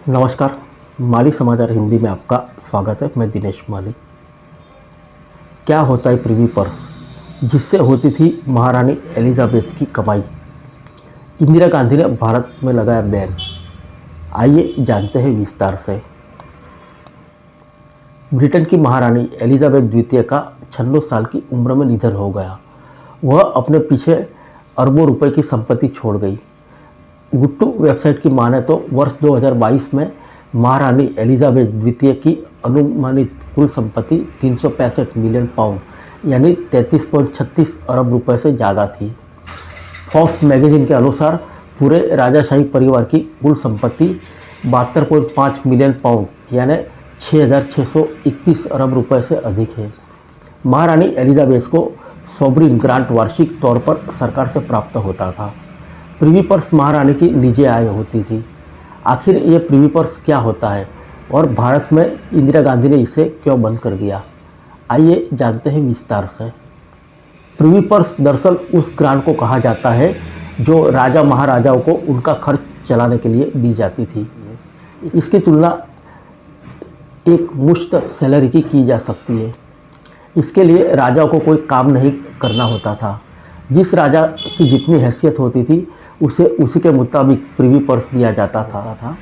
नमस्कार। माली समाचार हिंदी में आपका स्वागत है। मैं दिनेश माली। क्या होता है प्रिवी पर्स, जिससे होती थी महारानी एलिजाबेथ की कमाई। इंदिरा गांधी ने भारत में लगाया बैन। आइए जानते हैं विस्तार से। ब्रिटेन की महारानी एलिजाबेथ द्वितीय का 96 साल की उम्र में निधन हो गया। वह अपने पीछे अरबों रुपए की संपत्ति छोड़ गई। गुट्टू वेबसाइट की माने तो वर्ष 2022 में महारानी एलिजाबेथ द्वितीय की अनुमानित कुल संपत्ति 365 मिलियन पाउंड यानी 33.36 अरब रुपए से ज़्यादा थी। फोर्ब्स मैगजीन के अनुसार पूरे राजाशाही परिवार की कुल संपत्ति 72.5 मिलियन पाउंड यानी 6,631 अरब रुपए से अधिक है। महारानी एलिजाबेथ को सोवरिन ग्रांट वार्षिक तौर पर सरकार से प्राप्त होता था। प्रिवी पर्स महारानी की निजी आय होती थी। आखिर ये प्रिवी पर्स क्या होता है और भारत में इंदिरा गांधी ने इसे क्यों बंद कर दिया, आइए जानते हैं विस्तार से। प्रिवी पर्स दरअसल उस ग्रांट को कहा जाता है जो राजा महाराजाओं को उनका खर्च चलाने के लिए दी जाती थी। इसकी तुलना एक मुश्त सैलरी की जा सकती है। इसके लिए राजाओं को कोई काम नहीं करना होता था। जिस राजा की जितनी हैसियत होती थी उसे उसी के मुताबिक प्रिवी पर्स दिया जाता था।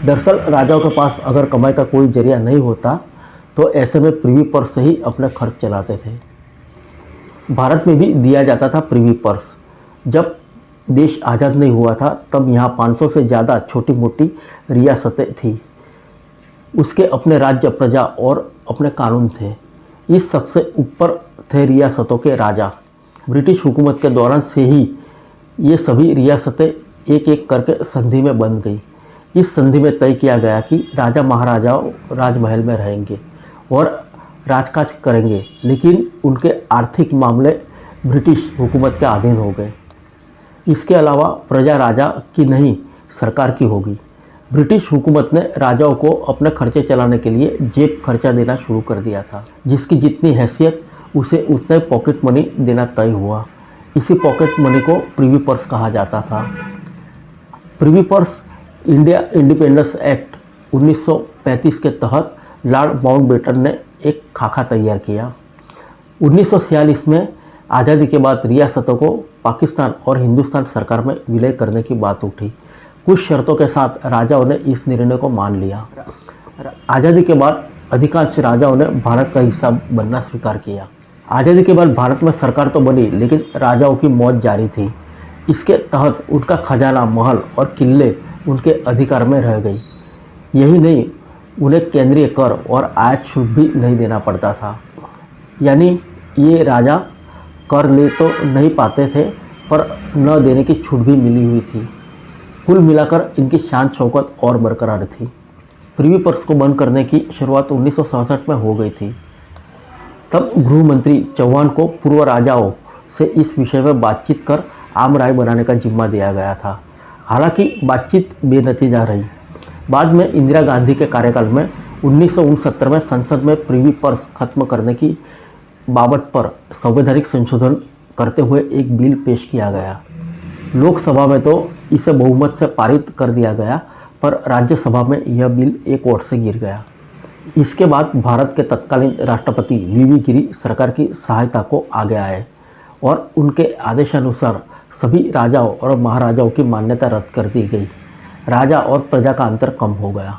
दरअसल राजाओं के पास अगर कमाई का कोई जरिया नहीं होता तो ऐसे में प्रिवी पर्स से ही अपने खर्च चलाते थे। भारत में भी दिया जाता था प्रिवी पर्स। जब देश आज़ाद नहीं हुआ था तब यहाँ 500 से ज़्यादा छोटी मोटी रियासतें थी। उसके अपने राज्य, प्रजा और अपने कानून थे। इस सबसे ऊपर थे रियासतों के राजा। ब्रिटिश हुकूमत के दौरान से ही ये सभी रियासतें एक एक करके संधि में बन गई। इस संधि में तय किया गया कि राजा महाराजाओं राजमहल में रहेंगे और राजकाज करेंगे, लेकिन उनके आर्थिक मामले ब्रिटिश हुकूमत के अधीन हो गए। इसके अलावा प्रजा राजा की नहीं, सरकार की होगी। ब्रिटिश हुकूमत ने राजाओं को अपने खर्चे चलाने के लिए जेब खर्चा देना शुरू कर दिया था। जिसकी जितनी हैसियत उसे उतना ही पॉकेट मनी देना तय हुआ। इसी पॉकेट मनी को प्रिवी पर्स कहा जाता था। Privy purse India independence act 1935 के तहत लॉर्ड माउंटबेटन ने एक खाका तैयार किया। 1946 में आज़ादी के बाद रियासतों को पाकिस्तान और हिंदुस्तान सरकार में विलय करने की बात उठी। कुछ शर्तों के साथ राजाओं ने इस निर्णय को मान लिया। आज़ादी के बाद अधिकांश राजाओं ने भारत का हिस्सा बनना स्वीकार किया। आज़ादी के बाद भारत में सरकार तो बनी, लेकिन राजाओं की मौज जारी थी। इसके तहत उनका खजाना, महल और किले उनके अधिकार में रह गई। यही नहीं, उन्हें केंद्रीय कर और आयात शुल्क भी नहीं देना पड़ता था। यानी ये राजा कर ले तो नहीं पाते थे, पर न देने की छूट भी मिली हुई थी। कुल मिलाकर इनकी शान शौकत और बरकरार थी। प्रिवी पर्स को बंद करने की शुरुआत 1967 में हो गई थी। तब गृह मंत्री चौहान को पूर्व राजाओं से इस विषय में बातचीत कर आम राय बनाने का जिम्मा दिया गया था। हालांकि बातचीत बेनतीजा रही। बाद में इंदिरा गांधी के कार्यकाल में 1969 में संसद में प्रिवी पर्स खत्म करने की बाबत पर संवैधानिक संशोधन करते हुए एक बिल पेश किया गया। लोकसभा में तो इसे बहुमत से पारित कर दिया गया, पर राज्यसभा में यह बिल एक वोट से गिर गया। इसके बाद भारत के तत्कालीन राष्ट्रपति वीवी गिरी सरकार की सहायता को आगे आए और उनके आदेशानुसार सभी राजाओं और महाराजाओं की मान्यता रद्द कर दी गई। राजा और प्रजा का अंतर कम हो गया।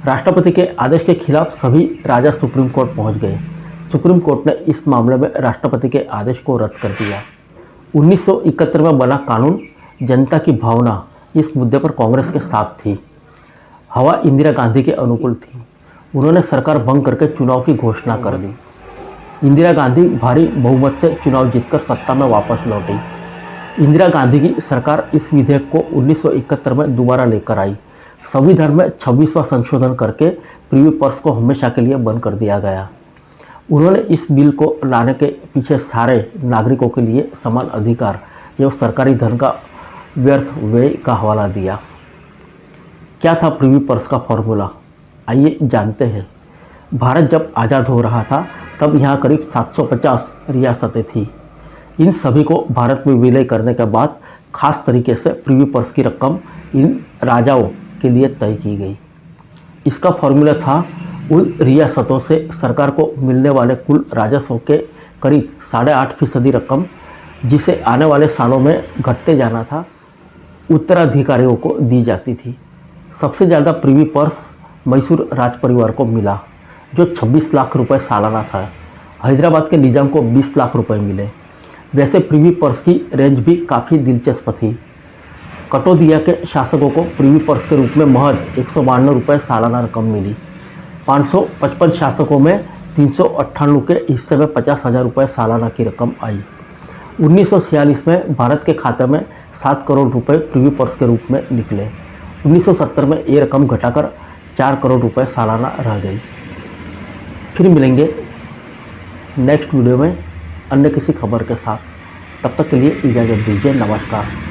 राष्ट्रपति के आदेश के खिलाफ सभी राजा सुप्रीम कोर्ट पहुंच गए। सुप्रीम कोर्ट ने इस मामले में राष्ट्रपति के आदेश को रद्द कर दिया। 1971 में बना कानून जनता की भावना इस मुद्दे पर कांग्रेस के साथ थी। हवा इंदिरा गांधी के अनुकूल थी। उन्होंने सरकार भंग करके चुनाव की घोषणा कर दी। इंदिरा गांधी भारी बहुमत से चुनाव जीतकर सत्ता में वापस लौटी। इंदिरा गांधी की सरकार इस विधेयक को 1971 में दोबारा लेकर आई। संविधान में 26वां संशोधन करके प्रिवी पर्स को हमेशा के लिए बंद कर दिया गया। उन्होंने इस बिल को लाने के पीछे सारे नागरिकों के लिए समान अधिकार एवं सरकारी धन का व्यर्थ व्यय का हवाला दिया। क्या था प्रिवी पर्स का फॉर्मूला, आइए जानते हैं। भारत जब आज़ाद हो रहा था तब यहाँ करीब 750 रियासतें थीं। इन सभी को भारत में विलय करने के बाद खास तरीके से प्रिवी पर्स की रकम इन राजाओं के लिए तय की गई। इसका फॉर्मूला था उन रियासतों से सरकार को मिलने वाले कुल राजस्व के करीब 8.5% रकम, जिसे आने वाले सालों में घटते जाना था, उत्तराधिकारियों को दी जाती थी। सबसे ज़्यादा प्रिवी पर्स मैसूर राज परिवार को मिला, जो 26 लाख रुपए सालाना था। हैदराबाद के निजाम को 20 लाख रुपए मिले। वैसे प्रिवी पर्स की रेंज भी काफ़ी दिलचस्प थी। कटोदिया के शासकों को प्रिवी पर्स के रूप में महज 192 रुपये सालाना रकम मिली। 555 शासकों में 398 के हिस्से में 50,000 रुपये सालाना की रकम आई। 1946 में भारत के खाते में 7 करोड़ रुपए प्रिवी पर्स के रूप में निकले। 1970 में ये रकम घटाकर 4 करोड़ रुपए सालाना रह गई। फिर मिलेंगे नेक्स्ट वीडियो में अन्य किसी खबर के साथ। तब तक के लिए इजाज़त दीजिए। नमस्कार।